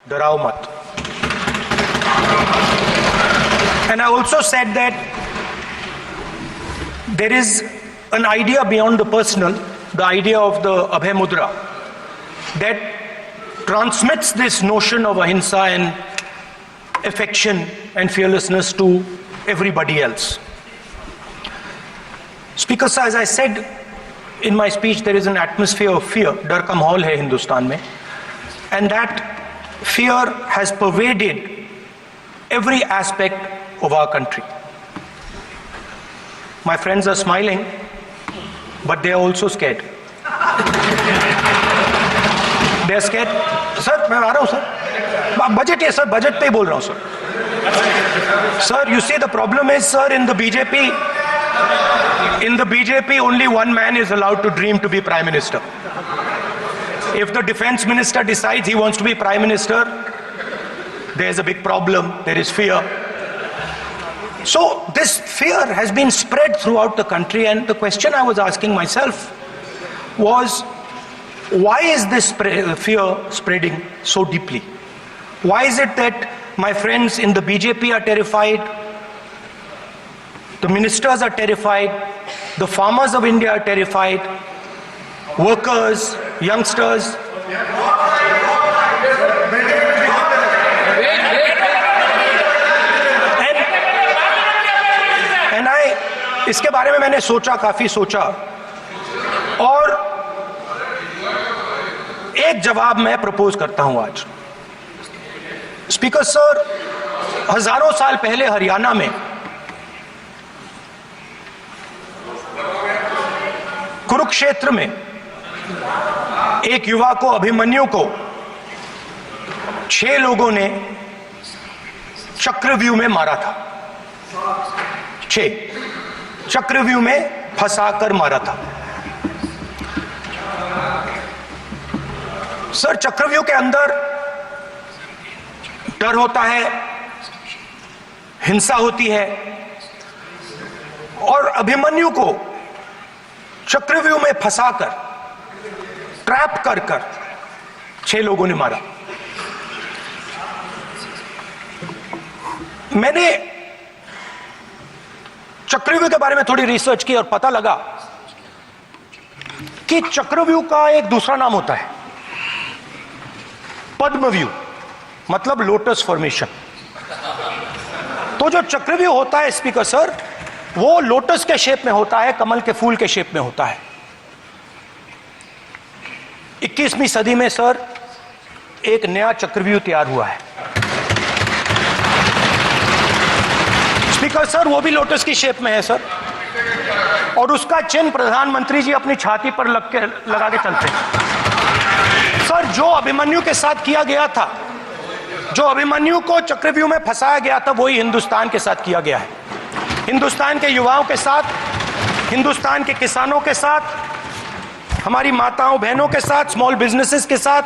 डराओ मत. And I also said that there is an idea beyond the personal, the idea of the Abhay Mudra, that transmits this notion of ahimsa and affection and fearlessness to everybody else. Speaker sir, as I said in my speech, there is an atmosphere of fear. डर का माहौल है हिंदुस्तान में, and that fear has pervaded every aspect of our country. My friends are smiling, but they are also scared. They are scared. Sir, मैं आ रहा हूँ sir. Budget है sir, budget पे ही बोल रहा हूँ sir. Sir, you see the problem is, sir, in the BJP only one man is allowed to dream to be Prime Minister. If the Defense Minister decides he wants to be Prime Minister, there is a big problem, there is fear. So this fear has been spread throughout the country, and the question I was asking myself was, why is this fear spreading so deeply? Why is it that my friends in the BJP are terrified, the ministers are terrified, the farmers of India are terrified, workers, youngsters? इसके बारे में मैंने सोचा, काफी सोचा, और एक जवाब मैं प्रपोज करता हूं आज. स्पीकर सर, हजारों साल पहले हरियाणा में कुरुक्षेत्र में एक युवा को, अभिमन्यु को 6 लोगों ने चक्रव्यूह में मारा था. 6 चक्रव्यूह में फंसाकर मारा था. सर, चक्रव्यूह के अंदर डर होता है, हिंसा होती है, और अभिमन्यु को चक्रव्यूह में फंसाकर, ट्रैप कर 6 लोगों ने मारा. मैंने चक्रव्यूह के बारे में थोड़ी रिसर्च की और पता लगा कि चक्रव्यूह का एक दूसरा नाम होता है पद्मव्यूह, मतलब लोटस फॉर्मेशन. तो जो चक्रव्यूह होता है स्पीकर सर, वो लोटस के शेप में होता है, कमल के फूल के शेप में होता है. 21वीं सदी में सर एक नया चक्रव्यूह तैयार हुआ है. स्पीकर सर, वो भी लोटस की शेप में है सर, और उसका चिन्ह प्रधानमंत्री जी अपनी छाती पर लगा के चलते हैं. सर, जो अभिमन्यु के साथ किया गया था, जो अभिमन्यु को चक्रव्यूह में फंसाया गया था, वही हिंदुस्तान के साथ किया गया है. हिंदुस्तान के युवाओं के साथ, हिंदुस्तान के किसानों के साथ, हमारी माताओं बहनों के साथ, स्मॉल बिजनेसेस के साथ,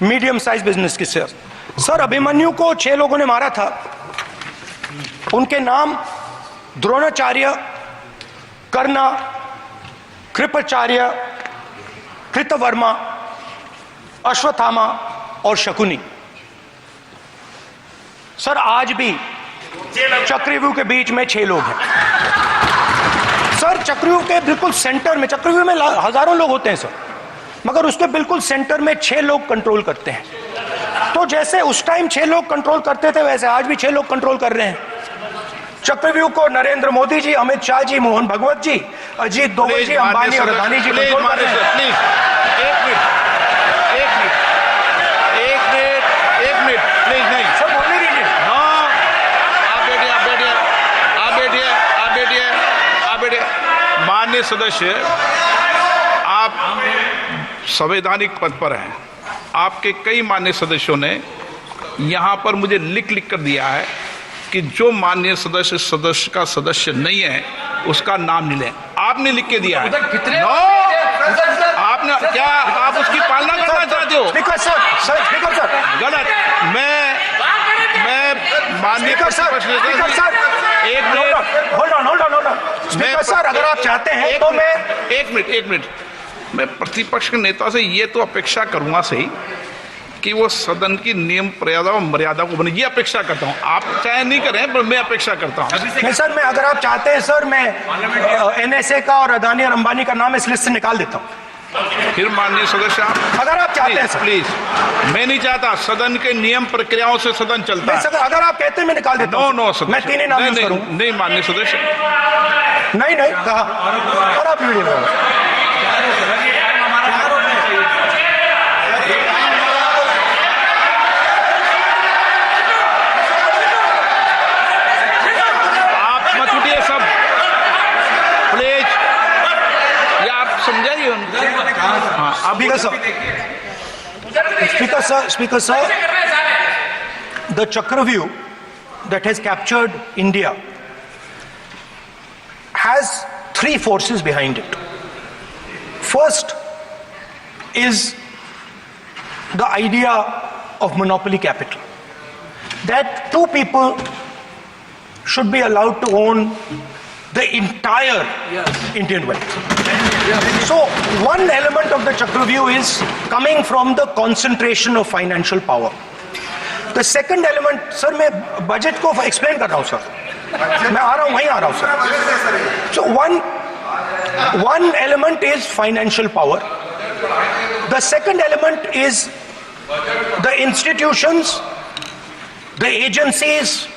मीडियम साइज बिजनेस के साथ. सर, अभिमन्यु को 6 लोगों ने मारा था. उनके नाम द्रोणाचार्य, कर्ण, कृपाचार्य, कृतवर्मा, अश्वत्थामा और शकुनी. सर, आज भी चक्रव्यूह के बीच में 6 लोग हैं. सर, चक्रव्यूह के बिल्कुल सेंटर में, चक्रव्यूह में हजारों लोग होते हैं सर, मगर उसके बिल्कुल सेंटर में 6 लोग कंट्रोल करते हैं. तो जैसे उस टाइम 6 लोग कंट्रोल करते थे, वैसे आज भी 6 लोग कंट्रोल कर रहे हैं. चक्रव्यूह को नरेंद्र मोदी जी, अमित शाह जी, मोहन भागवत जी, अजीत दोवल जी, अंबानी और अदानी जी कंट्रोल कर रहे हैं. एक मिनट प्लीज. नहीं सब बोलने दीजिए. हाँ, आप बैठिए. माननीय सदस्य, आप संवैधानिक पद पर हैं. आपके कई माननीय सदस्यों ने यहाँ पर मुझे लिख कर दिया है कि जो माननीय सदस्य का सदस्य नहीं है उसका नाम नहीं लें. आपने लिख के दिया है. आपने क्या, आप उसकी पालना करना चाहते हो? स्पीकर सर, गलत. मैं माननीय स्पीकर सर, अगर आप चाहते हैं तो मैं एक मिनट मैं प्रतिपक्ष के नेता से ये तो अपेक्षा करूंगा सही कि वो सदन की नियम मर्यादा को बने, ये अपेक्षा करता हूं। आप चाहे नहीं करें, पर मैं अपेक्षा करता हूं। नहीं सर, मैं अगर आप चाहते हैं सर, मैं NSA का और अदानी और अंबानी का नाम इस लिस्ट से निकाल देता हूं। फिर माननीय सदस्य आप अगर आप चाहते हैं सर, प्लीज, मैं नहीं चाहता, सदन के नियम प्रक्रियाओं से सदन चलता है। अगर आप कहते हैं मैं निकाल देता हूं। नो मैं तीन ही नाम यूज करूंगा। नहीं माननीय सदस्य, नहीं कहा, और आप वीडियो में Speaker sir, the Chakravyuh that has captured India has three forces behind it. First is the idea of monopoly capital, that two people should be allowed to own the entire Indian wealth. So one element of the Chakravyuh is coming from the concentration of financial power. The second element, sir, मैं budget को explain कर रहा हूं sir, मैं आ रहा हूं, वहीं आ रहा हूं sir. So one element is financial power. The second element is the institutions, the agencies,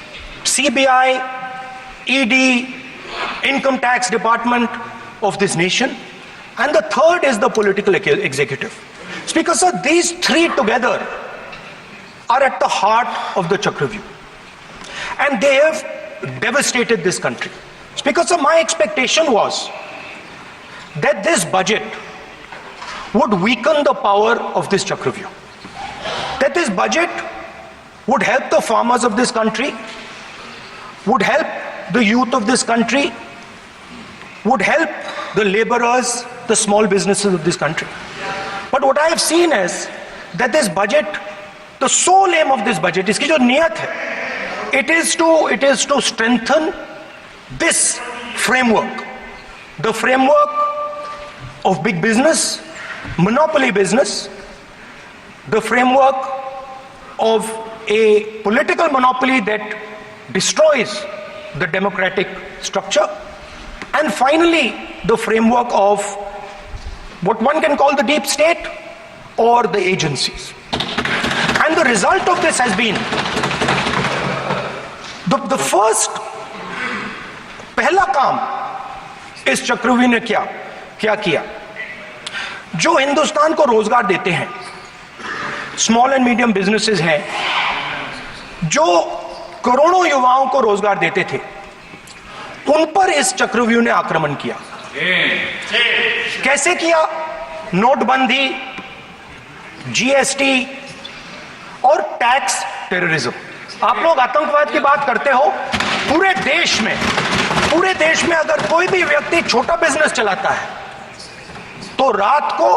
CBI, ED, Income Tax Department of this nation, and the third is the political executive. Speaker sir, these three together are at the heart of the Chakravyuh, and they have devastated this country. Speaker sir, my expectation was that this budget would weaken the power of this Chakravyuh, that this budget would help the farmers of this country, would help the youth of this country, would help the laborers, the small businesses of this country. But what I have seen is that this budget, the sole aim of this budget, iski jo niyat hai, it is to strengthen this framework, the framework of big business, monopoly business, the framework of a political monopoly that destroys the democratic structure, and finally the framework of what one can call the deep state or the agencies. And the result of this has been the first, पहला काम इस चक्रव्यूह ने क्या किया, जो हिंदुस्तान को रोजगार देते हैं, स्मॉल एंड मीडियम बिजनेसेस हैं, जो करोड़ों युवाओं को रोजगार देते थे, उन पर इस चक्रव्यूह ने आक्रमण किया। कैसे किया? नोटबंदी, GST और टैक्स टेररिज्म। आप लोग आतंकवाद की बात करते हो, पूरे देश में अगर कोई भी व्यक्ति छोटा बिजनेस चलाता है तो रात को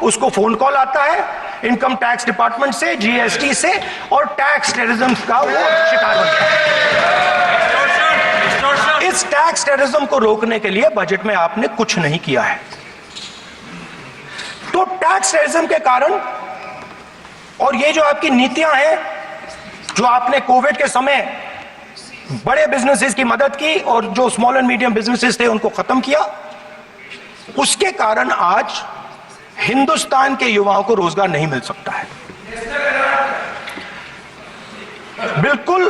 उसको फोन कॉल आता है इनकम टैक्स डिपार्टमेंट से, GST से, और टैक्स टेररिज्म का वो शिकार बनता है। इस टैक्स टेररिज्म को रोकने के लिए बजट में आपने कुछ नहीं किया है। तो टैक्स टेररिज्म के कारण और ये जो आपकी नीतियां हैं, जो आपने कोविड के समय बड़े बिजनेसेस की मदद की और जो स्मॉल एंड मीडियम बिजनेसेस थे उनको खत्म किया, उसके कारण आज हिंदुस्तान के युवाओं को रोजगार नहीं मिल सकता है। बिल्कुल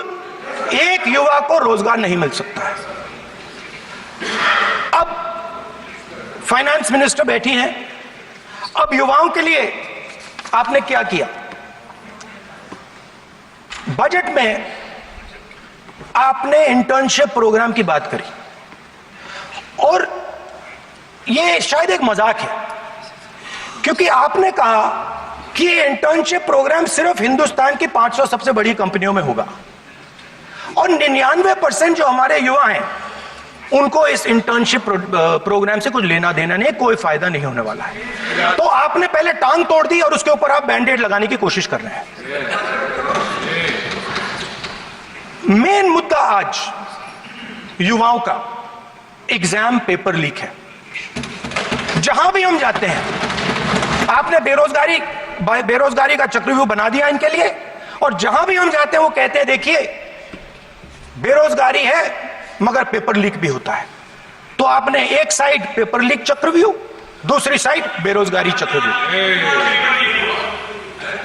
एक युवा को रोजगार नहीं मिल सकता है। अब फाइनेंस मिनिस्टर बैठी हैं, अब युवाओं के लिए आपने क्या किया? बजट में आपने इंटर्नशिप प्रोग्राम की बात करी और यह शायद एक मजाक है, क्योंकि आपने कहा कि ये इंटर्नशिप प्रोग्राम सिर्फ हिंदुस्तान की 500 सबसे बड़ी कंपनियों में होगा और 99% जो हमारे युवा हैं उनको इस इंटर्नशिप प्रोग्राम से कुछ लेना देना नहीं, कोई फायदा नहीं होने वाला है। तो आपने पहले टांग तोड़ दी और उसके ऊपर आप बैंडेड लगाने की कोशिश कर रहे हैं। मेन मुद्दा आज युवाओं का एग्जाम पेपर लीक है। जहां भी हम जाते हैं, आपने बेरोजगारी बेरोजगारी का चक्रव्यूह बना दिया इनके लिए, और जहां भी हम जाते हैं वो कहते हैं देखिए बेरोजगारी है मगर पेपर लीक भी होता है। तो आपने एक साइड पेपर लीक चक्रव्यूह, दूसरी साइड बेरोजगारी चक्रव्यूह।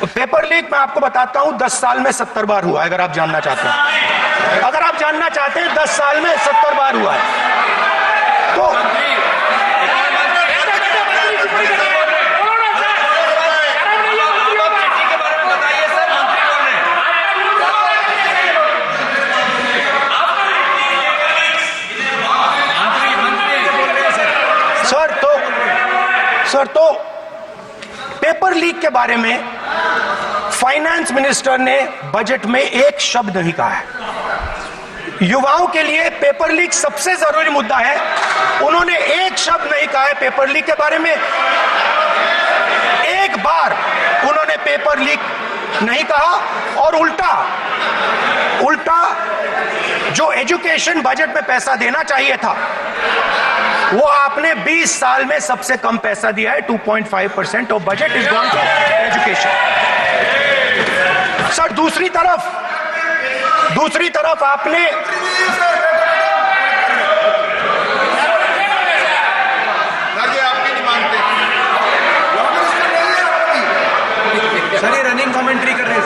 पेपर लीक मैं आपको बताता हूं 10 साल में 70 बार हुआ है, अगर आप जानना चाहते हैं। अगर आप जानना चाहते हैं 10 साल में 70 बार हुआ है तो सर तो पेपर लीक के बारे में फाइनेंस मिनिस्टर ने बजट में एक शब्द नहीं कहा है। युवाओं के लिए पेपर लीक सबसे जरूरी मुद्दा है, उन्होंने एक शब्द नहीं कहा है पेपर लीक के बारे में। एक बार उन्होंने पेपर लीक नहीं कहा, और उल्टा जो एजुकेशन बजट में पैसा देना चाहिए था वो आपने 20 साल में सबसे कम पैसा दिया है। 2.5% of budget is gone to education. Sir दूसरी तरफ आपने आपकी नहीं मानते सर, ये रनिंग कमेंट्री कर रहे हैं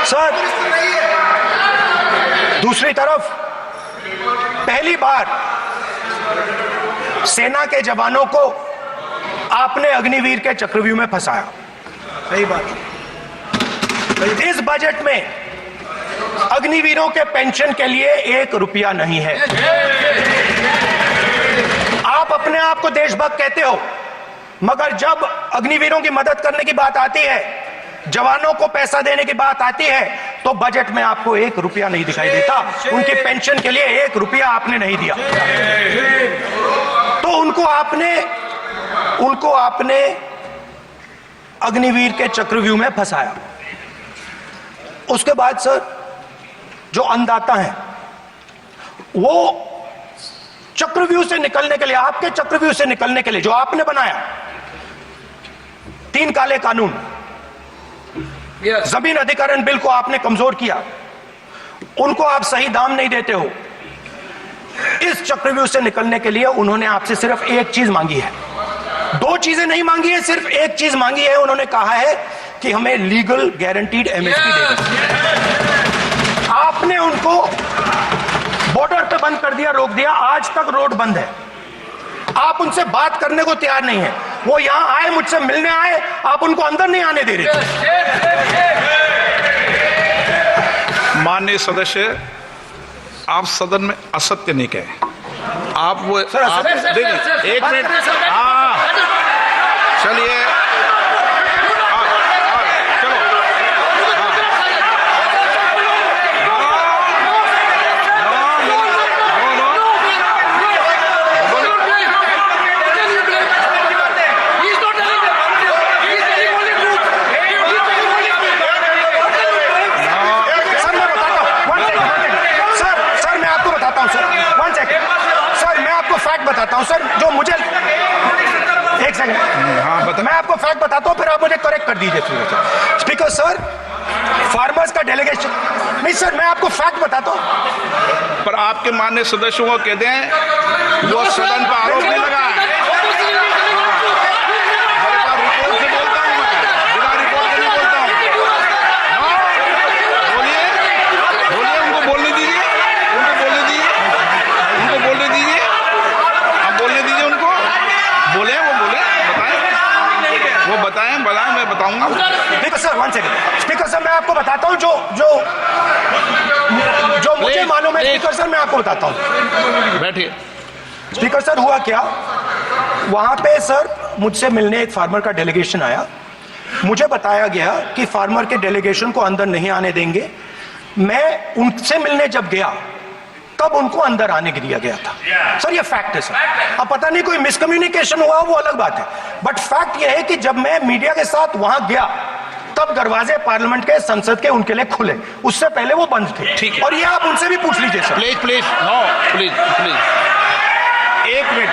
सर। दूसरी तरफ पहली बार सेना के जवानों को आपने अग्निवीर के चक्रव्यूह में फंसाया। सही बात। इस बजट में अग्निवीरों के पेंशन के लिए 1 रुपया नहीं है। आप अपने आप को देशभक्त कहते हो, मगर जब अग्निवीरों की मदद करने की बात आती है, जवानों को पैसा देने की बात आती है, तो बजट में आपको 1 रुपया नहीं दिखाई देता। उनकी पेंशन के लिए 1 रुपया आपने नहीं दिया। तो उनको आपने अग्निवीर के चक्रव्यूह में फंसाया। उसके बाद सर जो अन्नदाता हैं वो चक्रव्यूह से निकलने के लिए, आपके चक्रव्यूह से निकलने के लिए जो आपने बनाया 3 काले कानून, जमीन अधिग्रहण बिल को आपने कमजोर किया, उनको आप सही दाम नहीं देते हो। इस चक्रव्यूह से निकलने के लिए उन्होंने आपसे सिर्फ एक चीज मांगी है, 2 चीजें नहीं मांगी है, सिर्फ एक चीज मांगी है। उन्होंने कहा है कि हमें लीगल गारंटीड एमएसपी दे दो। आपने उनको बॉर्डर पे बंद कर दिया, रोक दिया, आज तक रोड बंद है। आप उनसे बात करने को तैयार नहीं है। वो यहां आए, मुझसे मिलने आए, आप उनको अंदर नहीं आने दे रहे। माननीय सदस्य, आप सदन में असत्य नहीं कहे। आप वो आप देखिए, 1 मिनट, हाँ चलिए, चलो, बताता हूं सर, जो मुझे एक सेकंड, हाँ मैं आपको फैक्ट बताता हूं, फिर आप मुझे करेक्ट कर दीजिए। स्पीकर सर, फार्मर्स का डेलीगेशन नहीं सर, मैं आपको फैक्ट बताता हूं। पर आपके माननीय सदस्यों को कहते हैं वो सदन पर आरोप नहीं लगा है। रिपोर्ट से बोलता हूं मैं, बिना रिपोर्ट के नहीं बोलता हूं। बोलिए, उनको बोलने दीजिए, उनको बोलने दीजिए, उनको बोले, वो बताएं, मैं बताऊंगा। Speaker sir 1 second, speaker sir मैं आपको बताता हूं जो मुझे मालूम है। स्पीकर सर मैं आपको बताता हूं, बैठिए। स्पीकर सर हुआ क्या, वहां पे सर मुझसे मिलने एक फार्मर का डेलीगेशन आया। मुझे बताया गया कि फार्मर के डेलीगेशन को अंदर नहीं आने देंगे। मैं उनसे मिलने जब गया तब उनको अंदर आने के दिया गया था। सर ये फैक्ट है सर। अब पता नहीं कोई मिसकम्युनिकेशन हुआ, वो अलग बात है, बट फैक्ट ये है कि जब मैं मीडिया के साथ वहां गया तब दरवाजे पार्लियामेंट के, संसद के उनके लिए खुले, उससे पहले वो बंद थे। ठीक है, और ये आप उनसे भी पूछ लीजिए sir. Please, no please, 1 minute,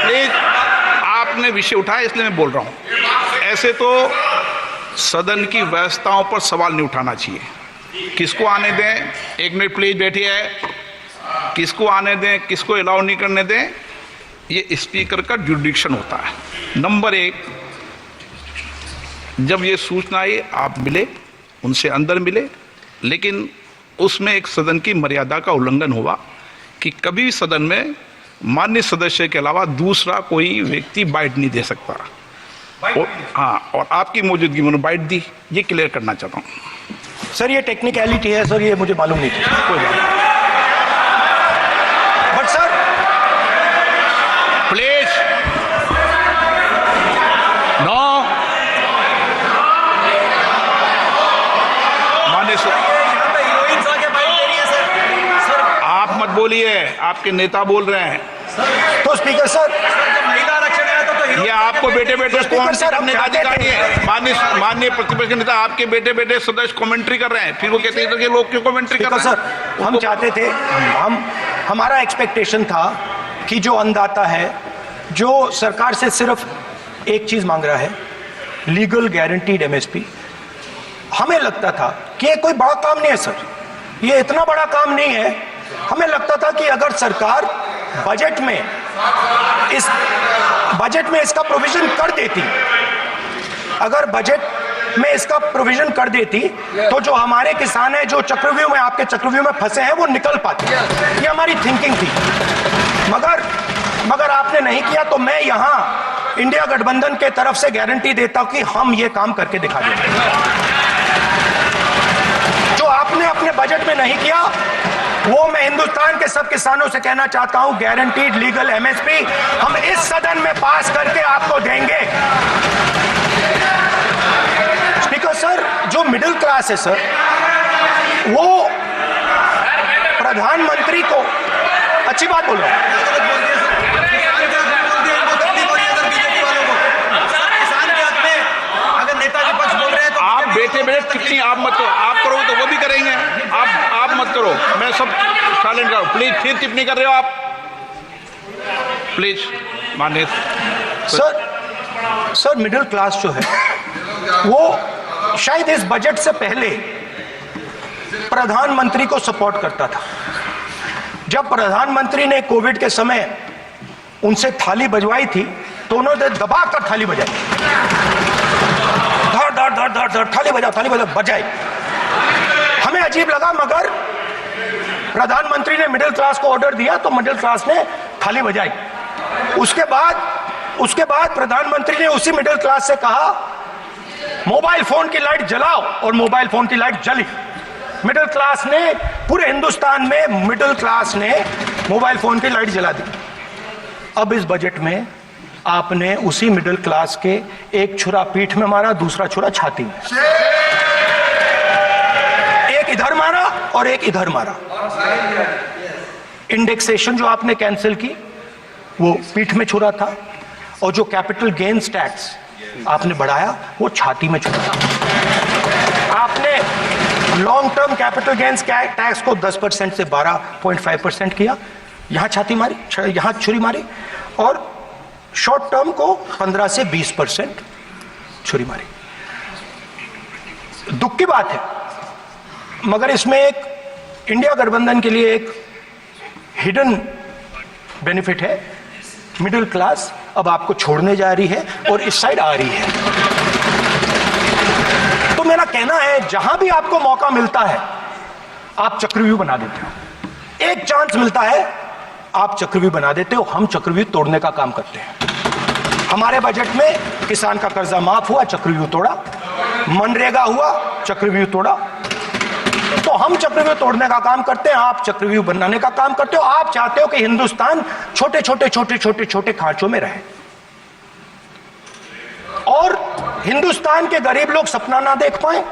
please. आपने विषय उठाया इसलिए मैं बोल रहा हूं। ऐसे तो सदन की व्यवस्थाओं पर सवाल नहीं उठाना चाहिए। किसको आने दें, 1 मिनट प्लीज बैठिए, किसको आने दें, किसको अलाउ नहीं करने दें, ये स्पीकर का जुडिक्शन होता है। नंबर 1, जब ये सूचना आई आप मिले, उनसे अंदर मिले, लेकिन उसमें एक सदन की मर्यादा का उल्लंघन हुआ कि कभी सदन में माननीय सदस्य के अलावा दूसरा कोई व्यक्ति बाइट नहीं दे सकता। और आपकी मौजूदगी में बाइट दी, ये क्लियर करना चाहता हूं। सर ये टेक्निकलिटी है सर, ये मुझे मालूम नहीं थी। कोई बात नहीं। बट सर प्लीज नो, माननीय आप मत बोलिए, आपके नेता बोल रहे हैं। तो स्पीकर सर, महिला आरक्षण आया तो ये आपको बेटे बेटे स्पीकर सर, हम नेता चाहते अधिकारी है। माननीय प्रतिपक्ष के नेता आपके बेटे बेटे सदस्य कमेंट्री कर रहे हैं, फिर वो कहते हैं कि लोग क्यों कमेंट्री कर रहे हैं। सर हम चाहते थे, हमारा एक्सपेक्टेशन था कि जो अन्नदाता है, जो सरकार से सिर्फ एक चीज मांग रहा है, लीगल गारंटीड एमएसपी, हमें लगता था कि ये कोई बड़ा काम नहीं है सर, ये इतना बड़ा काम नहीं है। हमें लगता था कि अगर सरकार बजट में इसका प्रोविजन कर देती, अगर बजट में इसका प्रोविजन कर देती, तो जो हमारे किसान हैं जो चक्रव्यूह में, आपके चक्रव्यूह में फंसे हैं, वो निकल पाते। ये हमारी थिंकिंग थी, मगर आपने नहीं किया। तो मैं यहां इंडिया गठबंधन के तरफ से गारंटी देता हूं कि हम ये काम करके दिखा देंगे। जो आपने अपने बजट में नहीं किया, वो मैं हिंदुस्तान के सब किसानों से कहना चाहता हूं, गारंटीड लीगल एमएसपी हम इस सदन में पास करके आपको देंगे। स्पीकर सर, जो मिडिल क्लास है सर, वो प्रधानमंत्री को, अच्छी बात बोल रहा हूं, आप बेटे बेटे टिप्पणी आप मत करो, आप करोगे तो वो भी करेंगे, आप मत करो, मैं सब साइलेंट करो प्लीज। फिर टिप्पणी कर रहे हो आप, प्लीज। माननीय सर मिडिल क्लास जो है वो शायद इस बजट से पहले प्रधानमंत्री को सपोर्ट करता था। जब प्रधानमंत्री ने कोविड के समय उनसे थाली बजवाई थी, तो उन्होंने दबाकर थाली बजाई, धड़ थाली बजाओ बजाई। हमें अजीब लगा, मगर प्रधानमंत्री ने मिडिल क्लास को ऑर्डर दिया तो मिडिल क्लास ने थाली बजाई। उसके बाद प्रधानमंत्री ने उसी मिडिल क्लास से कहा, मोबाइल फोन की लाइट जलाओ, और मोबाइल फोन की लाइट जली। मिडिल क्लास ने, पूरे हिंदुस्तान में मिडिल क्लास ने मोबाइल फोन की लाइट जला दी। अब इस बजट में आपने उसी मिडिल क्लास के एक छुरा पीठ में मारा, दूसरा छुरा छाती में, एक इधर मारा और एक इधर मारा। इंडेक्सेशन जो आपने कैंसिल की, वो पीठ में छुरा था, और जो कैपिटल गेन्स टैक्स आपने बढ़ाया, वो छाती में छुरा था। आपने long term capital gains tax को 10% से 12.5% किया, यहां छाती मारी, यहां छुरी मारी, और शॉर्ट टर्म को 15 से 20% छुरी मारी। दुख की बात है, मगर इसमें एक इंडिया गठबंधन के लिए एक हिडन बेनिफिट है। मिडिल क्लास अब आपको छोड़ने जा रही है और इस साइड आ रही है। तो मेरा कहना है, जहां भी आपको मौका मिलता है आप चक्रव्यूह बना देते हो। एक चांस मिलता है आप चक्रव्यूह बना देते हो, हम चक्रव्यूह तोड़ने का काम करते हैं। हमारे बजट में किसान का कर्जा माफ हुआ, चक्रव्यूह तोड़ा, मनरेगा हुआ, चक्रव्यूह तोड़ा। तो हम चक्रव्यूह तोड़ने का काम करते हैं, आप चक्रव्यूह बनाने का काम करते हो। आप चाहते हो कि हिंदुस्तान छोटे छोटे खांचों में रहे, और हिंदुस्तान के गरीब लोग सपना ना देख पाए।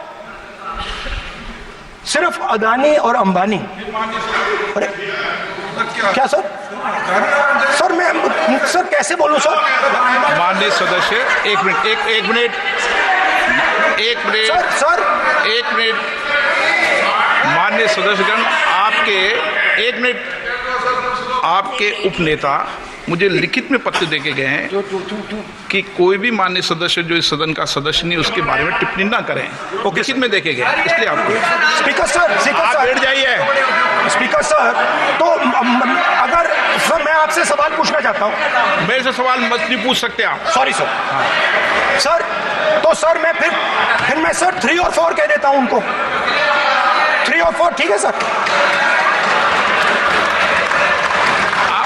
सिर्फ अदानी और अंबानी। अरे क्या सर? सर मैं सर कैसे बोलूं सर? माननीय सदस्य, एक मिनट सर माननीय सदस्यगण, आपके उपनेता मुझे लिखित में पत्र देके गए हैं कि कोई भी माननीय सदस्य जो इस सदन का सदस्य नहीं उसके बारे में टिप्पणी ना करें। लिखित में देखे गए, इसलिए आपको स्पीकर सर आप बैठ जाइए। स्पीकर सर, तो अगर सर मैं आपसे सवाल पूछना चाहता हूँ। मेरे से सवाल मत नहीं पूछ सकते आप। Sorry sir. सर तो सर मैं फिर मैं सर 3 और 4 कह देता हूँ उनको। 3 और 4 ठीक है सर।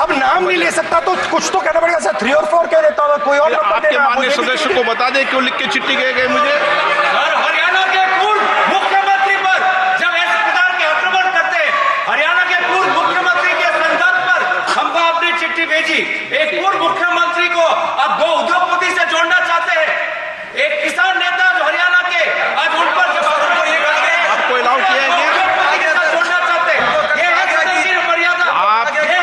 अब नाम नहीं ले सकता तो कुछ तो कहना पड़ेगा सर। 3 और 4 कह देता हूँ, कोई और नंबर आपके देना। माननीय सदस्य को बता दें क्यों लिख के चिट्ठी गए मुझे। सर, हरियाणा के पूर्व मुख्यमंत्री पर जब ऐसे प्रकार के आक्रमण करते हैं, हरियाणा के पूर्व मुख्यमंत्री के संदर्भ पर हमको अपनी चिट्ठी भेजी। एक पूर्व मुख्यमंत्री को अब 2 उद्योगपति से जोड़ना चाहते हैं, एक किसान नेता जो हरियाणा के, आज उन पर जब आपको अलाउ किया है उद्योगपति के साथ जोड़ना चाहते हैं। ये है सदन की मर्यादा। आप ये है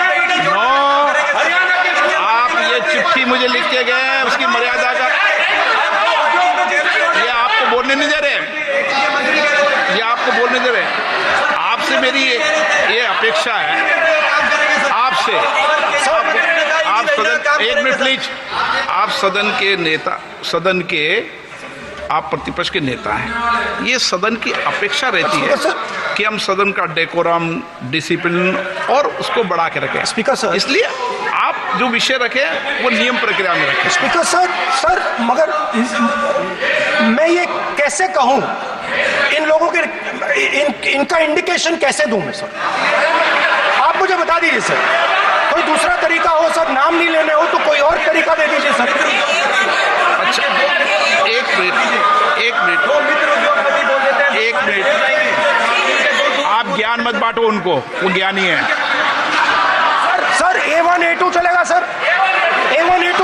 हरियाणा के आप ये चिट्ठी मुझे लिख के गए हैं उसकी मर्यादा का ये आपको बोलने नहीं दे रहे। ये आपको बोलने दे रहे। आपसे मेरी ये अपेक्षा है आपसे। आप सदन, एक मिनट प्लीज। आप सदन के नेता, सदन के आप प्रतिपक्ष के नेता हैं। ये सदन की अपेक्षा रहती है कि हम सदन का डेकोरम, डिसिप्लिन और उसको बढ़ा के रखें। स्पीकर सर, इसलिए आप जो विषय रखें वो नियम प्रक्रिया में रखें। स्पीकर सर मगर मैं ये कैसे कहूं, इन लोगों के इनका इंडिकेशन कैसे दूं मैं सर? आप मुझे बता दीजिए सर। कोई दूसरा तरीका हो सर, नाम नहीं लेने हो तो कोई और तरीका दे दीजिए सर। अच्छा, एक मिनट आप ज्ञान मत बांटो उनको, वो ज्ञानी है। सर A1 A2 चलेगा सर। A1 A2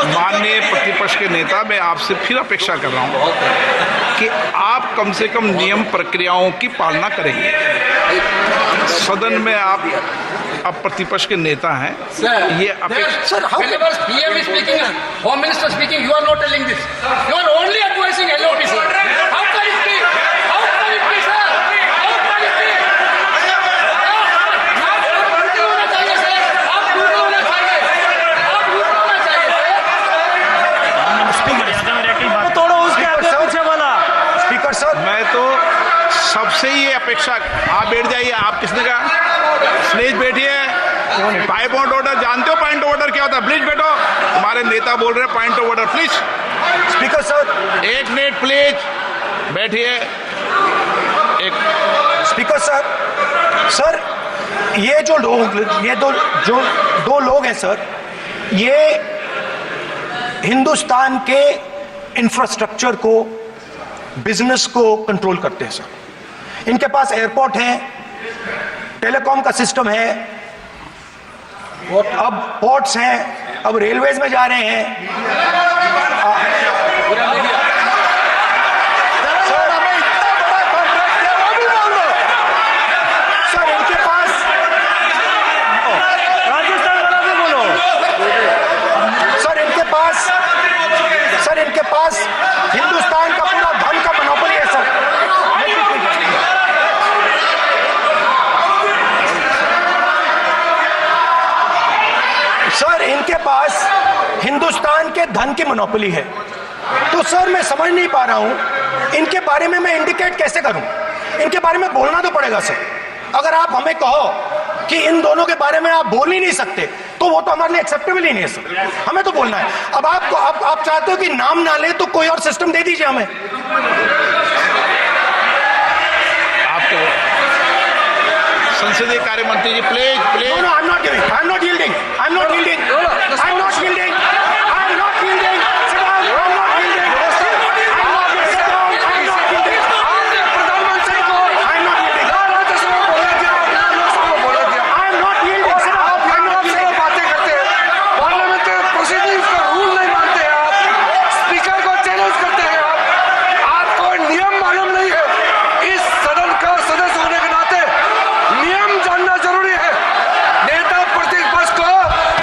माननीय प्रतिपक्ष के नेता, मैं आपसे फिर अपेक्षा कर रहा हूं कि आप कम से कम नियम प्रक्रियाओं की पालना करेंगे। सदन में आप अब प्रतिपक्ष के नेता हैं, ये अपेक्षा। Sir Whenever PM is speaking, Home Minister speaking, you are not telling this. You are only advising LOP, sir. How can it be? How can it be, sir? How can it be? आप duty होना चाहिए, sir. आप duty होना चाहिए. आप duty होना चाहिए, sir. तोड़ो उसके आगे पीछे वाला। स्पीकर सर, मैं तो सबसे ये अपेक्षा, आप बैठ जाइए। आप किसने कहा? प्लीज बैठिए। पॉइंट ऑफ ऑर्डर जानते हो? पॉइंट ऑफ ऑर्डर क्या होता है? प्लीज बैठो। हमारे नेता बोल रहे हैं point of order, please. Speaker sir, एक मिनट प्लीज बैठिए। एक स्पीकर सर ये जो लोग, ये दो लोग हैं सर, ये हिंदुस्तान के इंफ्रास्ट्रक्चर को, बिजनेस को कंट्रोल करते हैं सर। इनके पास एयरपोर्ट है, टेलीकॉम का सिस्टम है, अब पोर्ट्स हैं, अब रेलवेज में जा रहे हैं। सर इनके पास, राजस्थान वाला भी बोलो। सर इनके पास हिंदुस्तान का पूरा धन का मोनोपोली है सर। सर इनके पास हिंदुस्तान के धन की मोनोपोली है। तो सर मैं समझ नहीं पा रहा हूं इनके बारे में मैं इंडिकेट कैसे करूं। इनके बारे में बोलना तो पड़ेगा सर। अगर आप हमें कहो कि इन दोनों के बारे में आप बोल ही नहीं सकते तो वो तो हमारे लिए एक्सेप्टेबल ही नहीं है सर। हमें तो बोलना है। अब आप चाहते हो कि नाम ना ले तो कोई और सिस्टम दे दीजिए हमें। आपको संसदीय कार्य मंत्री ji, please please. No, I'm not giving. I'm not yielding. I'm not yielding. I'm not yielding. I'm not yielding. Sit down. I'm not yielding. I'm not yielding. Sit down. I'm not yielding. प्रधानमंत्री को I'm not yielding. Rajya Sabha बोला दिया, लोकसभा बोला दिया। I'm not yielding. Sit down. आप I'm not से yielding. बातें करते हैं, पार्लियामेंट्री प्रोसीडिंग्स का रूल नहीं मानते हैं आप, स्पीकर को चैलेंज करते हैं आप। आपको नियम मालूम नहीं है। इस सदन का सदस्य होने के नाते नियम जानना जरूरी है। नेता प्रतिपक्ष को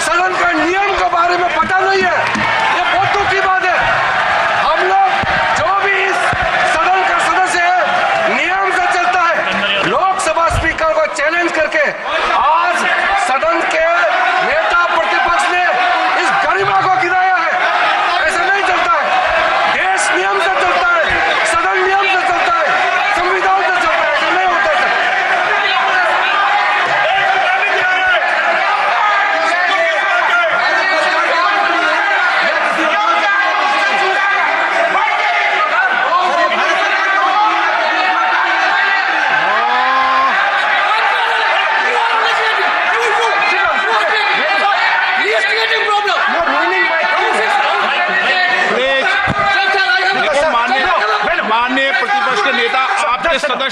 सदन का नियम के बारे में पता नहीं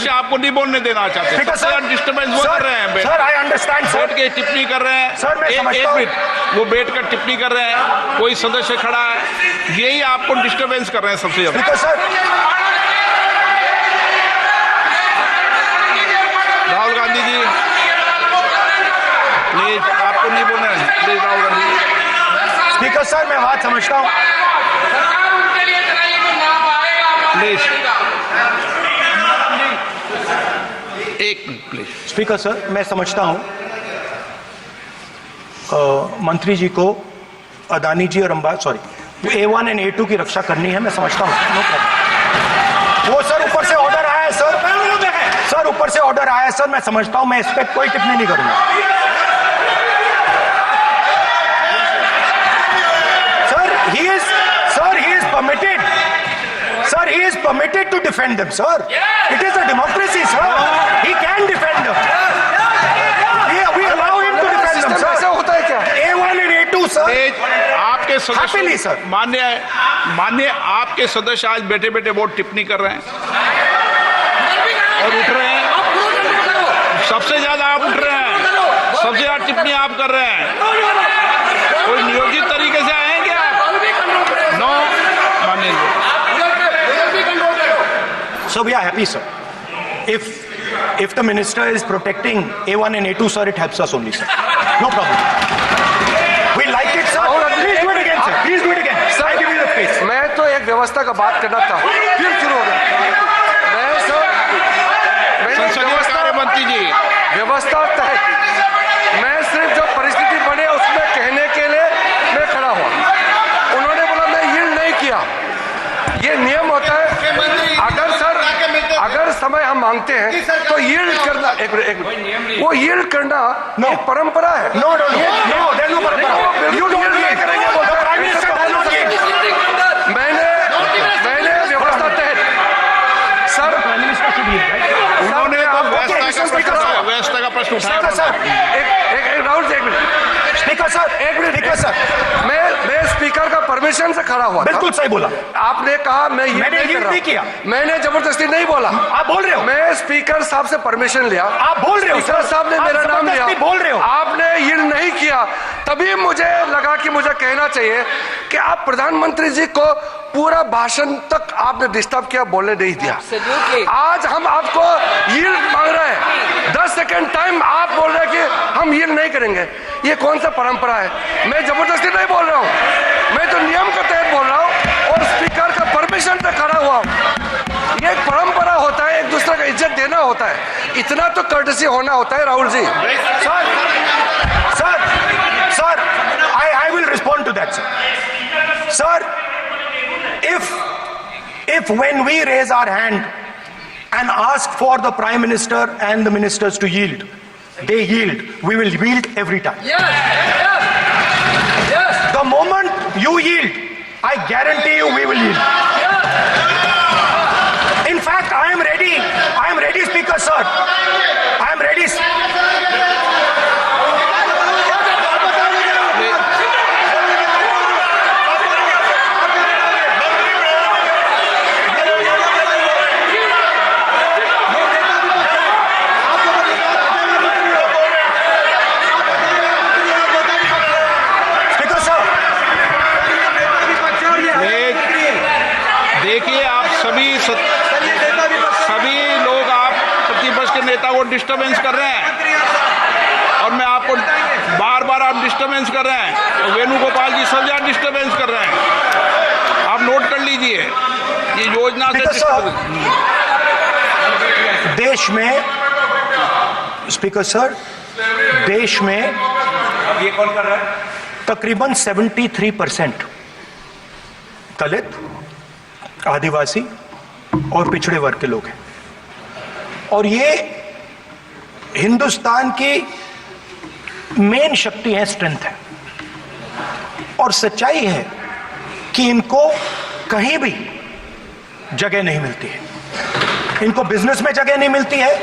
सदस्य आपको नहीं बोलने देना चाहते, Speaker, सबसे ज्यादा डिस्टर्बेंस वो कर रहे हैं। सर आई अंडरस्टैंड बैठ सर। के टिप्पणी कर रहे हैं। सर, मैं एक समझता हूं। मिनट, वो बैठ कर टिप्पणी कर रहे हैं, कोई सदस्य खड़ा है, यही आपको डिस्टर्बेंस कर रहे हैं सबसे ज्यादा। Speaker sir, Rahul Gandhi ji please, आपको नहीं बोलना है, please Rahul Gandhi ji speaker sir, मैं बात समझता हूँ। सरकार उनके लिए चलाइए तो नाम आएगा, नाम प्लीज आएगा। एक मिनट प्लीज। स्पीकर सर, मैं समझता हूँ मंत्री जी को अदानी जी और A1 एंड A2 की रक्षा करनी है, मैं समझता हूँ। No problem. वो सर ऊपर से ऑर्डर आया है सर, सर ऊपर से ऑर्डर आया है सर, मैं समझता हूँ, मैं इस पर कोई टिप्पणी नहीं करूंगा। Sir he is permitted, sir, he is permitted to defend them, sir. It is a democracy, sir. He can defend them. We allow him to defend them, system ऐसा sir. होता है क्या? A1 and A2, sir. आपके Happily, सदस्य sir. मान्य आपके सदस्य आज बैठे बैठे वोट टिप्पणी कर रहे हैं और उठ रहे हैं। आप पूरा कंट्रोल करो। सबसे ज्यादा आप उठ रहे हैं, सबसे ज्यादा टिप्पणी आप कर रहे हैं। कोई नियोजित तरीके से आए हैं क्या? कल भी कंट्रोल करो। नो माननीय जी। आप उधर भी कंट्रोल करो। So we are happy, sir. If the minister is protecting A1 and A2, sir, it helps us only, sir. No problem. We like it, sir. Please do it again, sir. Please do it again. Sir, I give you the space. मैं तो एक व्यवस्था का बात करना था, फिर शुरू हो गया। मैं सर, मैंने संसदीय व्यवस्था कार्य मंत्री जी, व्यवस्था तय की। मैं सिर्फ जो परिस्थिति बने उसमें कहने के लिए मैं खड़ा हुआ। उन्होंने बोला मैं यील्ड नहीं किया। ये नियम होता है, अगर समय हम मांगते हैं तो यील्ड करना, एक मिनट, वो यील्ड करना एक परंपरा है। No, there's no parampara. You don't yield. The Prime Minister does not yield. मैंने व्यवस्था तहत सर, उन्होंने तो okay, व्यवस्था का प्रश्न Speaker, उठाया। sir. एक राउंड से एक मिनट, Speaker, sir. एक मिनट, Speaker, sir. मैं स्पीकर का परमिशन से खड़ा हुआ था। बिल्कुल सही बोला। आपने कहा मैं ये मैंने yield नहीं किया। मैंने जबरदस्ती नहीं बोला। आप बोल रहे हो। मैं स्पीकर साहब से परमिशन लिया। आप बोल रहे हो, स्पीकर सर। साहब ने आप मेरा नाम लिया। जबरदस्ती बोल रहे हो। आपने यील्ड नहीं किया, तभी मुझे लगा कि मुझे कहना चाहिए कि आप प्रधानमंत्री जी को पूरा भाषण तक आपने डिस्टर्ब किया, बोलने नहीं दिया। आज हम आपको यील्ड मांग रहे हैं, 10 सेकंड टाइम आप बोल रहे हैं कि हम यील्ड नहीं करेंगे। ये कौन सा परंपरा है? मैं जबरदस्ती नहीं बोल रहा हूँ, मैं तो नियम के तहत बोल रहा हूँ और स्पीकर का परमिशन पे खड़ा हुआ हूँ। ये एक परंपरा होता है, एक दूसरे का इज्जत देना होता है, इतना तो कर्टसी होना होता है। Rahul ji, Sir, I will respond to that, sir. Sir, if when we raise our hand and ask for the Prime Minister and the ministers to yield, they yield, we will yield every time. Yes. The moment you yield, I guarantee you we will yield. In fact, I am ready, Speaker, sir. I am ready. देखिए, आप सभी लोग आप प्रतिपक्ष के नेता को disturbance कर रहे हैं और मैं आपको बार बार आप डिस्टर्बेंस कर रहे हैं। तो वेणुगोपाल जी सब जगह डिस्टर्बेंस कर रहे हैं, आप नोट कर लीजिए। ये योजना से देश में, स्पीकर सर, देश में ये कौन कर रहा है? तकरीबन 73% दलित, आदिवासी और पिछड़े वर्ग के लोग हैं और ये हिंदुस्तान की मेन शक्ति है, स्ट्रेंथ है। और सच्चाई है कि इनको कहीं भी जगह नहीं मिलती है। इनको बिजनेस में जगह नहीं मिलती है,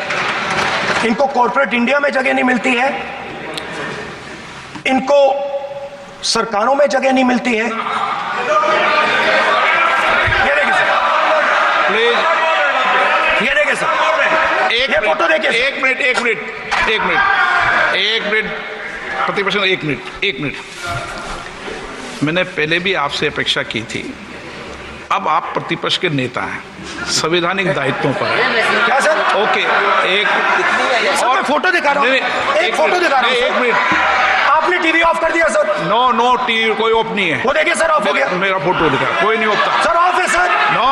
इनको कॉर्पोरेट इंडिया में जगह नहीं मिलती है, इनको सरकारों में जगह नहीं मिलती है। प्लीज ये देखिए सर, फोटो देखिए सर। एक मिनट प्रतिपक्ष, एक मिनट। मैंने पहले भी आपसे अपेक्षा की थी, अब आप प्रतिपक्ष के नेता हैं, संवैधानिक दायित्वों पर हैं। क्या सर? ओके, एक सर मैं फोटो दिखा रहा हूँ, एक फोटो दिखा रहा हूँ एक सर। मिनट। आपने टीवी ऑफ कर दिया सर। नो टीवी कोई ऑफ नहीं है। वो देखिए सर, ऑफ हो गया मेरा फोटो दिखा, कोई नहीं होता। सर। ऑफ है सर। नो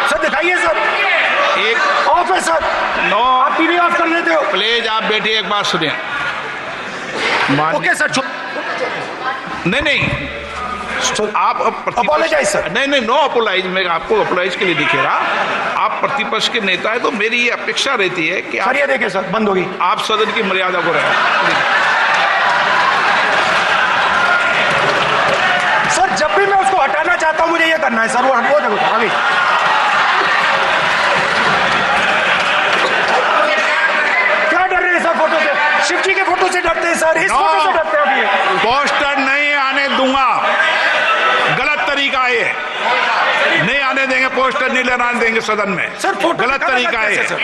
सर दिखाइए सर, एक ऑफ है सर। नो आप टीवी ऑफ कर लेते हो। प्लीज आप बैठिए, एक बात सुनिए। ओके सर, नहीं आप Apologize, sir. नहीं नो अपोलाइज, मैं आपको अपोलाइज के लिए दिखेगा। आप प्रतिपक्ष के नेता है तो मेरी ये अपेक्षा रहती है कि सर ये देखिए सर, बंद होगी। आप सदन की मर्यादा को रखें। सर जब भी मैं उसको हटाना चाहता हूं मुझे ये करना है सर। वो देखो अभी क्या डर रहे हैं सर फोटो से? शिव जी के फोटो से डरते हैं सर, इस फोटो से डरते हैं अभी। पोस्टर नहीं आने दूंगा, गलत तरीका है ये, नहीं आने देंगे, पोस्टर नहीं लगाने देंगे सदन में। सर फोटो गलत तरीका है sir.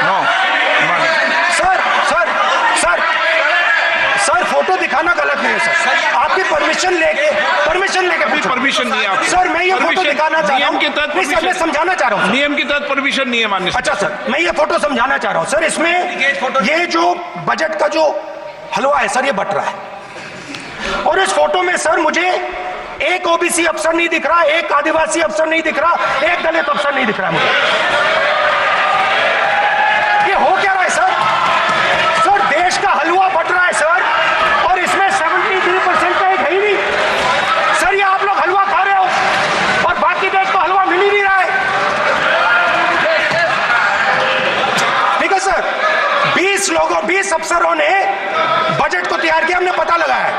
No sir sir sir sir photo दिखाना गलत नहीं है सर। आपकी परमिशन लेके परमिशन नहीं है आपकी। सर मैं ये फोटो Permission- दिखाना चाह रहा हूं। नियम के तहत नहीं सर, मैं समझाना चाह रहा हूं। नियम के तहत परमिशन नहीं है माननीय। अच्छा सर, मैं ये फोटो समझाना चाह रहा हूं सर। इसमें ये जो बजट का जो हलवा है सर, ये बट रहा है। और इस फोटो में सर मुझे एक ओबीसी अफसर नहीं दिख रहा, एक आदिवासी अफसर नहीं दिख रहा, एक दलित अफसर नहीं दिख रहा मुझे। ये हो क्या रहा है सर? सर देश का हलवा बट रहा है सर, और इसमें 73% का एक है ही नहीं सर। ये आप लोग हलवा खा रहे हो और बाकी देश को हलवा मिल ही नहीं रहा है। ठीक है सर, 20 अफसरों ने बजट को तैयार किया, हमने पता लगाया।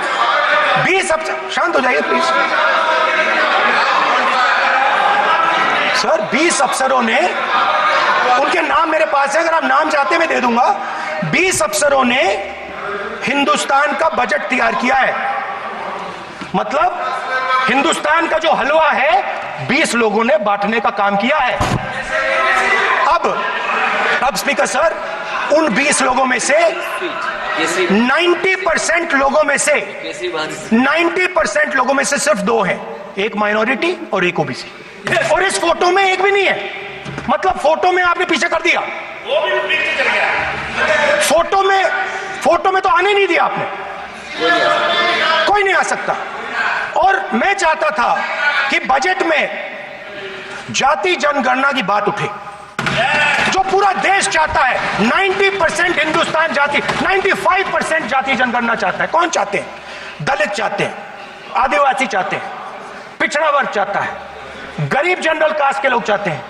20 अफसर, शांत हो जाइए प्लीज सर। 20 अफसरों ने, उनके नाम मेरे पास है, अगर आप नाम चाहते मैं दे दूंगा। 20 अफसरों ने हिंदुस्तान का बजट तैयार किया है। मतलब हिंदुस्तान का जो हलवा है 20 लोगों ने बांटने का काम किया है। अब स्पीकर सर, उन 20 लोगों में से 90% लोगों में से 90% लोगों में से सिर्फ 2 हैं, एक माइनॉरिटी और एक ओबीसी। और इस फोटो में एक भी नहीं है। मतलब फोटो में आपने पीछे कर दिया, वो भी पीछे चल गया। फोटो में तो आने नहीं दिया आपने, कोई नहीं आ सकता। और मैं चाहता था कि बजट में जाति जनगणना की बात उठे, जो पूरा देश चाहता है। 90% हिंदुस्तान जाति, 95% जाति जनगणना चाहता है। कौन चाहते हैं? दलित चाहते हैं, आदिवासी चाहते हैं, पिछड़ा वर्ग चाहता है, गरीब जनरल कास्ट के लोग चाहते हैं,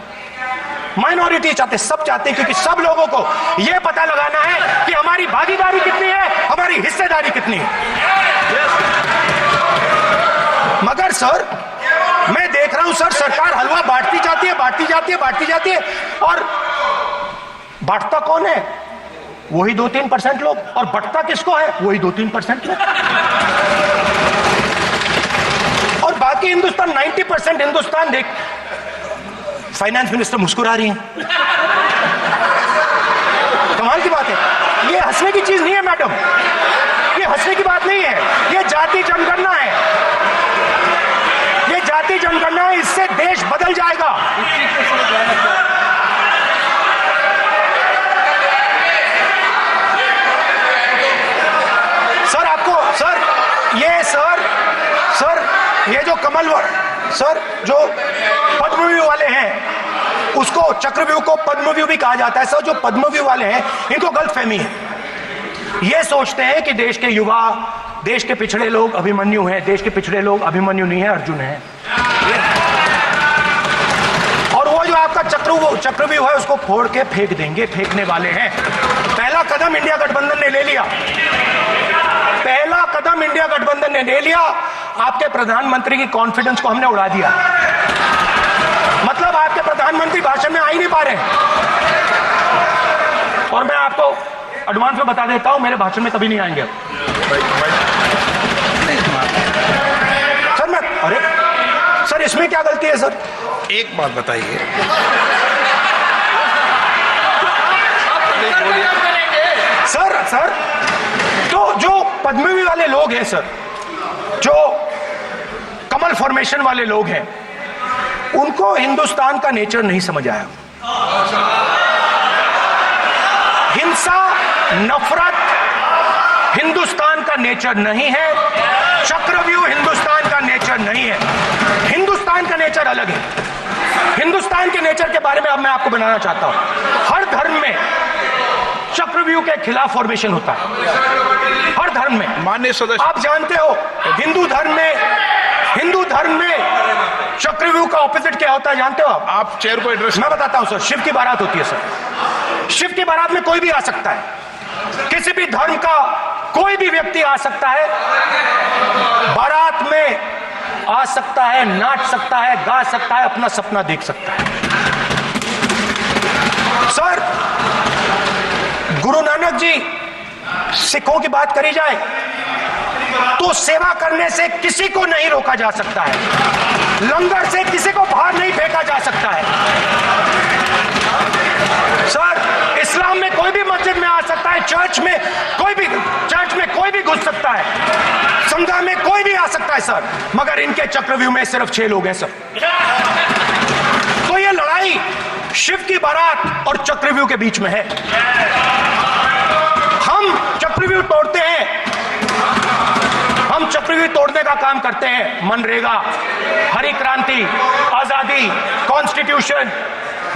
माइनॉरिटी चाहते हैं, सब चाहते हैं। क्योंकि सब लोगों को यह पता लगाना है कि हमारी भागीदारी कितनी है, हमारी हिस्सेदारी कितनी है। मगर सर मैं देख रहा हूं सर, सरकार हलवा बांटती जाती है, और बांटता कौन है? वही 2-3% लोग, और बंटता किसको है? वही 2-3% लोग। और बाकी हिंदुस्तान, 90% हिंदुस्तान देख। फाइनेंस मिनिस्टर मुस्कुरा रही हैं। कमाल की बात है। ये हंसने की चीज नहीं है मैडम, ये हंसने की बात नहीं है। ये जाति जनगणना है, ये जाति जनगणना है। इससे देश बदल जाएगा। सर आपको सर ये जो कमल सर जो पद्मव्यूह वाले हैं, उसको चक्रव्यूह को पद्मव्यूह भी कहा जाता है। सर जो पद्मव्यूह वाले हैं इनको गलतफहमी है। ये सोचते हैं कि देश के युवा, देश के पिछड़े लोग अभिमन्यु हैं। देश के पिछड़े लोग अभिमन्यु नहीं है, अर्जुन है। और वो जो आपका चक्रव्यूह है उसको फोड़ के फेंक देंगे, फेंकने वाले हैं। पहला कदम इंडिया गठबंधन ने ले लिया, पहला कदम इंडिया गठबंधन ने ले लिया। आपके प्रधानमंत्री की कॉन्फिडेंस को हमने उड़ा दिया। मतलब आपके प्रधानमंत्री भाषण में आ ही नहीं पा रहे। और मैं आपको एडवांस में बता देता हूं, मेरे भाषण में कभी नहीं आएंगे सर। अरे सर इसमें क्या गलती है सर? एक बात बताइए, क्या करेंगे? सर तो जो पद्मवी वाले लोग हैं सर, जो कमल फॉर्मेशन वाले लोग हैं, उनको हिंदुस्तान का नेचर नहीं समझ आया। हिंसा, नफरत हिंदुस्तान का नेचर नहीं है। चक्रव्यूह हिंदुस्तान का नेचर नहीं है। हिंदुस्तान का नेचर अलग है। हिंदुस्तान के नेचर के बारे में अब मैं आपको बनाना चाहता हूं। हर धर्म में चक्रव्यूह के खिलाफ फॉर्मेशन होता है, हर धर्म में। माननीय सदस्य, आप जानते हो हिंदू धर्म में चक्रव्यूह का ऑपोजिट क्या होता है, जानते हो आप चेयर को एड्रेस। मैं बताता हूं सर। शिव की बारात होती है सर। शिव की बारात में कोई भी आ सकता है, किसी भी धर्म का कोई भी व्यक्ति आ सकता है, बारात में आ सकता है, नाच सकता है, गा सकता है, अपना सपना देख सकता है। सर, गुरु नानक जी, सिखों की बात करी जाए तो सेवा करने से किसी को नहीं रोका जा सकता है, लंगर से किसी को बाहर नहीं फेंका जा सकता है। सर, इस्लाम में कोई भी मस्जिद में आ सकता है, चर्च में कोई भी घुस सकता है, संगम में कोई भी आ सकता है सर, मगर इनके चक्रव्यूह में सिर्फ 6 लोग हैं सर। तो ये लड़ाई शिव की बारात और चक्रव्यूह के बीच में है। हम चक्रव्यूह तोड़ते हैं, हम चक्रव्यूह तोड़ने का काम करते हैं। मनरेगा, हरी क्रांति, आजादी, कॉन्स्टिट्यूशन,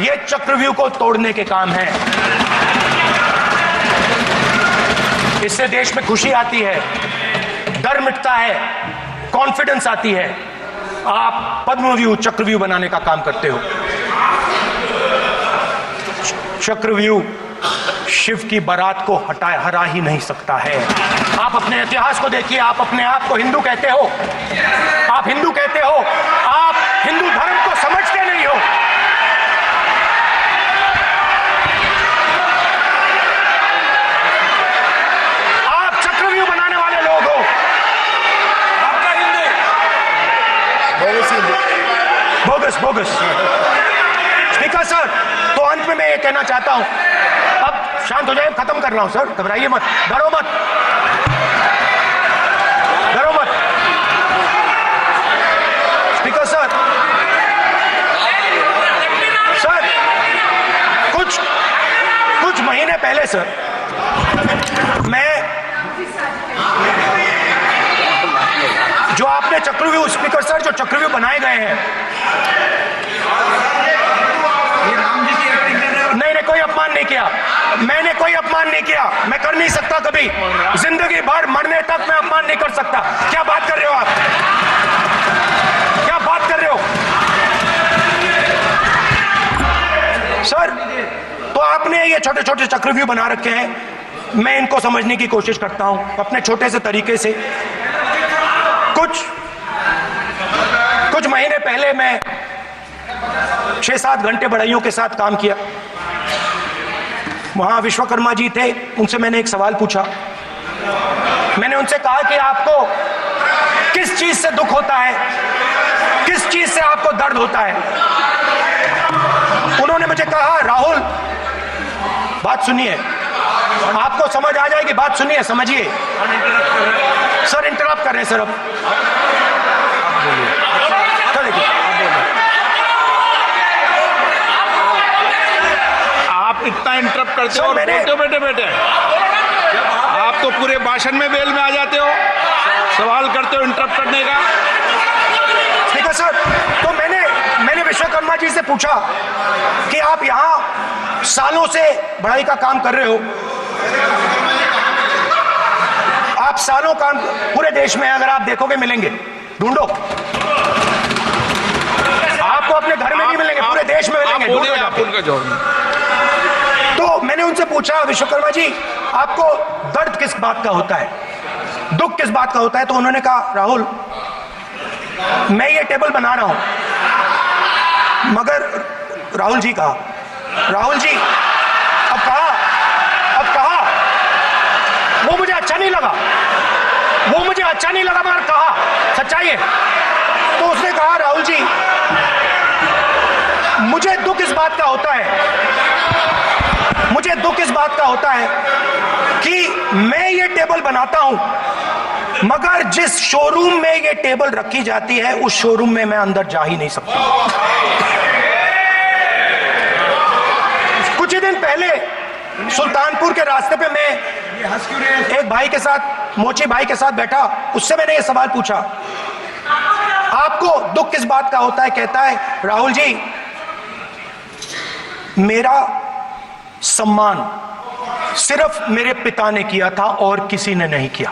ये चक्रव्यूह को तोड़ने के काम है। इससे देश में खुशी आती है, डर मिटता है, कॉन्फिडेंस आती है। आप पद्मव्यूह चक्रव्यूह बनाने का काम करते हो। चक्रव्यूह शिव की बारात को हरा ही नहीं सकता है। आप अपने इतिहास को देखिए। आप अपने आप को हिंदू कहते हो, आप हिंदू कहते हो, आप हिंदू धर्म को समझते नहीं हो। आप चक्रव्यूह बनाने वाले लोग हो। बोगस। स्पीकर सर, तो अंत में मैं ये कहना चाहता हूं, अब शांत हो जाए, खत्म कर रहा हूं सर, घबराइए मत, डरो मत। स्पीकर सर, कुछ महीने पहले सर, जो आपने चक्रव्यूह, स्पीकर सर, जो चक्रव्यूह बनाए गए हैं, नहीं, कोई अपमान नहीं किया, मैंने कोई अपमान नहीं किया, मैं कर नहीं सकता कभी, जिंदगी भर मरने तक मैं अपमान नहीं कर सकता। क्या बात कर रहे हो आप, क्या बात कर रहे हो सर? तो आपने ये छोटे छोटे चक्रव्यूह बना रखे हैं, मैं इनको समझने की कोशिश करता हूं अपने छोटे से तरीके से। कुछ महीने पहले मैं 6-7 घंटे बढ़इयों के साथ काम किया। वहां विश्वकर्मा जी थे, उनसे मैंने एक सवाल पूछा। मैंने उनसे कहा कि आपको किस चीज से दुख होता है, किस चीज से आपको दर्द होता है? उन्होंने मुझे कहा, राहुल बात सुनिए, आपको समझ आ जाएगी, बात सुनिए, समझिए। सर इंटरप्ट कर रहे हैं सर, अब देखिए, आप इतना इंटरप्ट करते हो, बैठे आप तो पूरे भाषण में बेल में आ जाते हो, सवाल करते हो इंटरप्ट करने का। स्पीकर सर, तो मैंने विश्वकर्मा जी से पूछा कि आप यहां सालों से बढ़ाई का काम कर रहे हो, आप सालों काम पूरे देश में, अगर आप देखोगे मिलेंगे, ढूंढो, आपको अपने घर में नहीं मिलेंगे, पूरे देश में मिलेंगे, ढूंढो आप उनका जवाब। तो मैंने उनसे पूछा, विश्वकर्मा जी आपको दर्द किस बात का होता है, दुख किस बात का होता है? तो उन्होंने कहा, राहुल मैं ये टेबल बना रहा हूं, मगर राहुल जी, अब कहा वो मुझे अच्छा नहीं लगा, मगर कहा सच्चाई है। तो उसने कहा, राहुल जी मुझे दुख इस बात का होता है, मुझे दुख इस बात का होता है कि मैं ये टेबल बनाता हूं, मगर जिस शोरूम में ये टेबल रखी जाती है उस शोरूम में मैं अंदर जा ही नहीं सकता। कुछ ही दिन पहले सुल्तानपुर के रास्ते पे मैं एक भाई के साथ, मोची भाई के साथ बैठा, उससे मैंने ये सवाल पूछा, आपको दुख किस बात का होता है? कहता है, राहुल जी, मेरा सम्मान सिर्फ मेरे पिता ने किया था और किसी ने नहीं किया।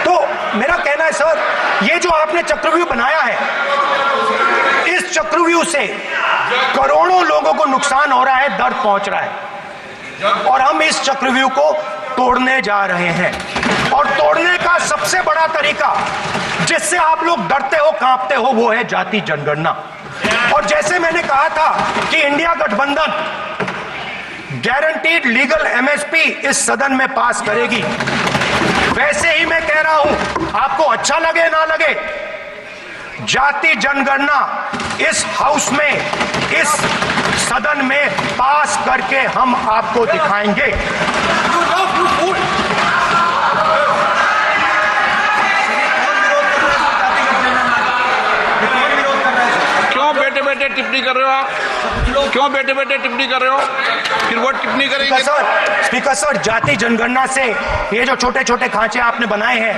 तो मेरा कहना है सर, ये जो आपने चक्रव्यूह बनाया है, इस चक्रव्यूह से करोड़ों लोगों को नुकसान हो रहा है, दर्द पहुंच रहा है, और हम इस चक्रव्यूह को तोड़ने जा रहे हैं। और तोड़ने का सबसे बड़ा तरीका जिससे आप लोग डरते हो, कांपते हो, वो है जाति जनगणना। और जैसे मैंने कहा था कि इंडिया गठबंधन गारंटीड लीगल एमएसपी इस सदन में पास करेगी, वैसे ही मैं कह रहा हूं, आपको अच्छा लगे ना लगे, जाति जनगणना इस हाउस में, इस सदन में पास करके हम आपको दिखाएंगे। क्यों बैठे बैठे टिप्पणी कर रहे हो आप? क्यों बैठे बैठे टिप्पणी कर रहे हो? फिर वो टिप्पणी करेंगे। स्पीकर सर, जाति जनगणना से ये जो छोटे छोटे खांचे आपने बनाए हैं,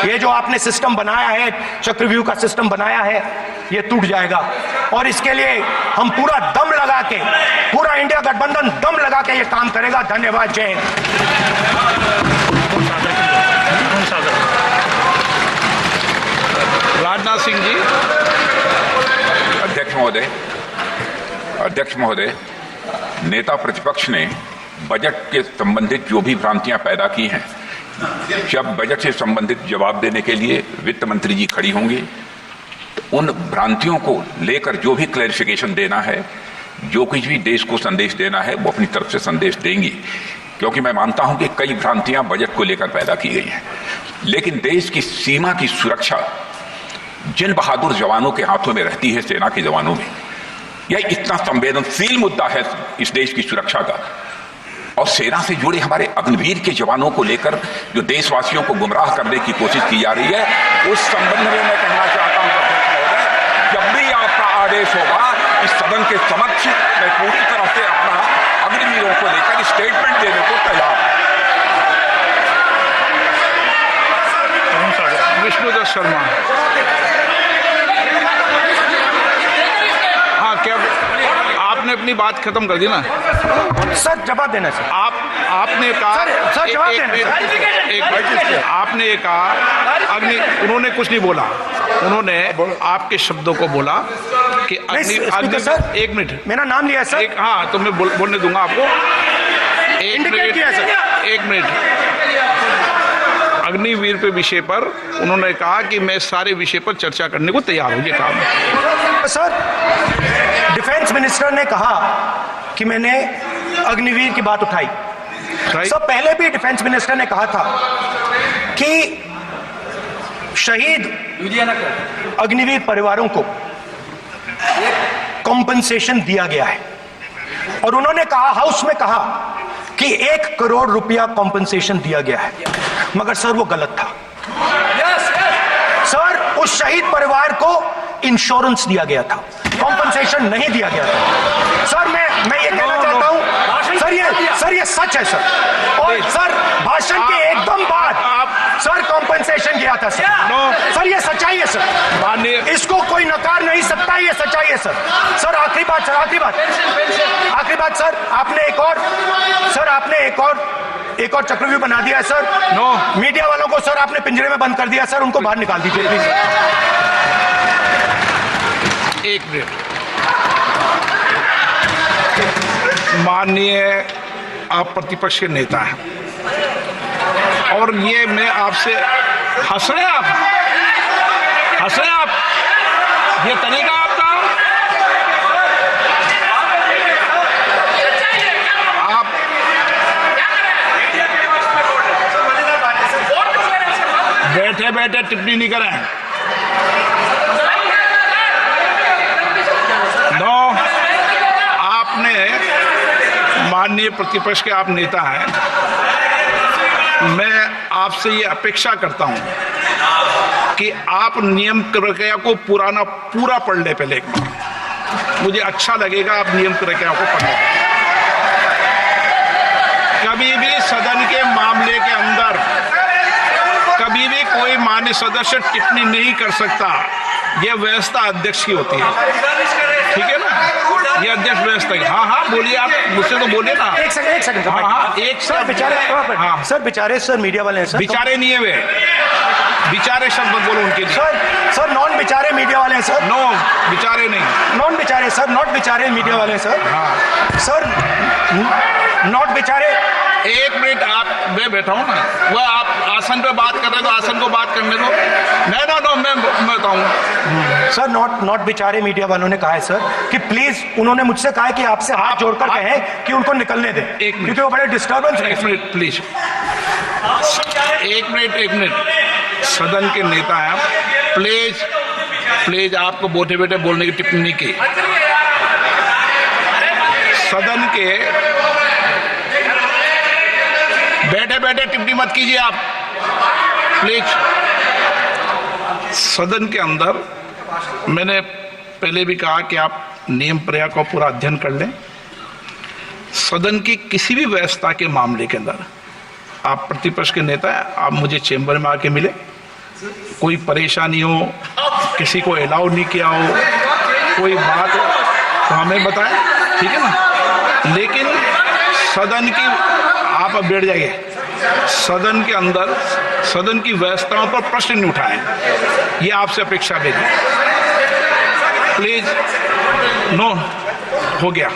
ये जो आपने सिस्टम बनाया है, चक्रव्यूह का सिस्टम बनाया है, ये टूट जाएगा। और इसके लिए हम पूरा दम लगा के, पूरा इंडिया गठबंधन दम लगा के ये काम करेगा। धन्यवाद। जय हिंद। राजनाथ सिंह जी। अध्यक्ष महोदय, नेता प्रतिपक्ष ने बजट के संबंधित जो भी भ्रांतियां पैदा की हैं, जब बजट से संबंधित जवाब देने के लिए वित्त मंत्री जी खड़ी होंगी, तो उन भ्रांतियों को लेकर जो भी क्लैरिफिकेशन देना है, जो कुछ भी देश को संदेश देना है, वो अपनी तरफ से संदेश देंगी। क्योंकि मैं मानता हूं कि कई भ्रांतियां बजट को लेकर पैदा की गई हैं, लेकिन देश की सीमा की सुरक्षा जिन बहादुर जवानों के हाथों में रहती है, सेना के जवानों में, यह इतना संवेदनशील मुद्दा है इस देश की सुरक्षा का। और सेना से जुड़े हमारे अग्निवीर के जवानों को लेकर जो देशवासियों को गुमराह करने की कोशिश की जा रही है, उस संबंध में मैं कहना चाहता हूं, जब भी आपका आदेश होगा, इस सदन के समक्ष मैं पूरी तरह से अपना अग्निवीरों को लेकर स्टेटमेंट देने को तैयार हूं। विष्णुदत्त शर्मा। हाँ, क्या आपने अपनी बात खत्म कर दी ना? सर जवाब देना सर। आपने कहा सर जवाब देना। आपने कहा उन्होंने कुछ नहीं बोला, उन्होंने आपके शब्दों को बोला कि सर, एक मिनट, मेरा नाम लिया सर। हाँ, तो मैं बोलने दूंगा आपको। एक मिनट। अग्निवीर पे विषय पर उन्होंने कहा कि मैं सारे विषय पर चर्चा करने को तैयार हूं। ये काम सर, डिफेंस मिनिस्टर ने कहा कि मैंने अग्निवीर की बात उठाई। सर, पहले भी डिफेंस मिनिस्टर ने कहा था कि शहीद अग्निवीर परिवारों को कॉम्पनसेशन दिया गया है, और उन्होंने कहा, हाउस में कहा कि 1 करोड़ रुपया कॉम्पनसेशन दिया गया है, मगर सर वो गलत था। सर, उस शहीद परिवार को इंश्योरेंस दिया गया था, कॉम्पनसेशन नहीं दिया गया था। सर मैं ये कहना चाहता हूं, सर ये सच है सर। और सर, भाषण के एकदम बाद सर कॉम्पनसेशन गया था सर। सर ये सच्चाई है सर, इसको कोई नकार नहीं सकता, ये सच्चाई है सर। सर आखिरी बात सर, आपने एक और चक्रव्यूह बना दिया है सर। मीडिया वालों को सर आपने पिंजरे में बंद कर दिया सर, उनको बाहर निकाल दीजिए प्लीज। एक मिनट। माननीय आप प्रतिपक्ष के नेता हैं, और ये मैं आपसे हंस रहे हैं आप, ये तरीका आपका, आप बैठे बैठे टिप्पणी नहीं करें। नो, माननीय प्रतिपक्ष के आप नेता हैं, मैं आपसे ये अपेक्षा करता हूं कि आप नियम प्रक्रिया को पूरा पढ़ ले पहले एक बार। मुझे अच्छा लगेगा आप नियम प्रक्रिया को पढ़ लें। कभी भी सदन के मामले के अंदर कभी भी कोई मान्य सदस्य टिप्पणी नहीं कर सकता। यह व्यवस्था अध्यक्ष की होती है, ठीक है ना? ये अध्यक्ष व्यवस्था की। हाँ बोलिए, आप मुझसे तो बोलिए ना। एक सेकंड हाँ एक सर बेचारे, हाँ सर बेचारे, सर मीडिया वाले हैं सर। बेचारे नहीं है वे, बेचारे शब्द बोलो उनके लिए। सर नॉन बेचारे मीडिया वाले हैं सर। नो बेचारे नहीं, नॉन बेचारे सर, नॉट बेचारे मीडिया वाले हैं सर। हाँ सर नॉट बेचारे। एक मिनट, आप मैं बैठा हूँ ना, वो आप आसन पे बात कर रहे हो तो आसन को बात करने दो। नो मैं बताऊँ सर नॉट बेचारे मीडिया वालों ने कहा है सर कि प्लीज, उन्होंने मुझसे कहा है कि आपसे हाथ जोड़कर कहें कि उनको निकलने दें, क्योंकि वो बड़े डिस्टर्बेंस है। एक मिनट प्लीज, एक मिनट, सदन के नेता हैं आप, प्लीज आपको बोटे बेटे बोलने की टिप्पणी की। सदन के बैठे टिप्पणी मत कीजिए आप, प्लीज। सदन के अंदर मैंने पहले भी कहा कि आप नियम प्रक्रिया को पूरा अध्ययन कर लें। सदन की किसी भी व्यवस्था के मामले के अंदर आप प्रतिपक्ष के नेता हैं, आप मुझे चेंबर में आके मिले, कोई परेशानी हो, किसी को अलाउ नहीं किया हो, कोई बात हो तो हमें बताएं, ठीक है ना? लेकिन सदन की, आप अब बैठ जाइए, सदन के अंदर सदन की व्यवस्थाओं पर प्रश्न नहीं उठाएं, ये आपसे अपेक्षा मेरी। प्लीज, नो हो गया।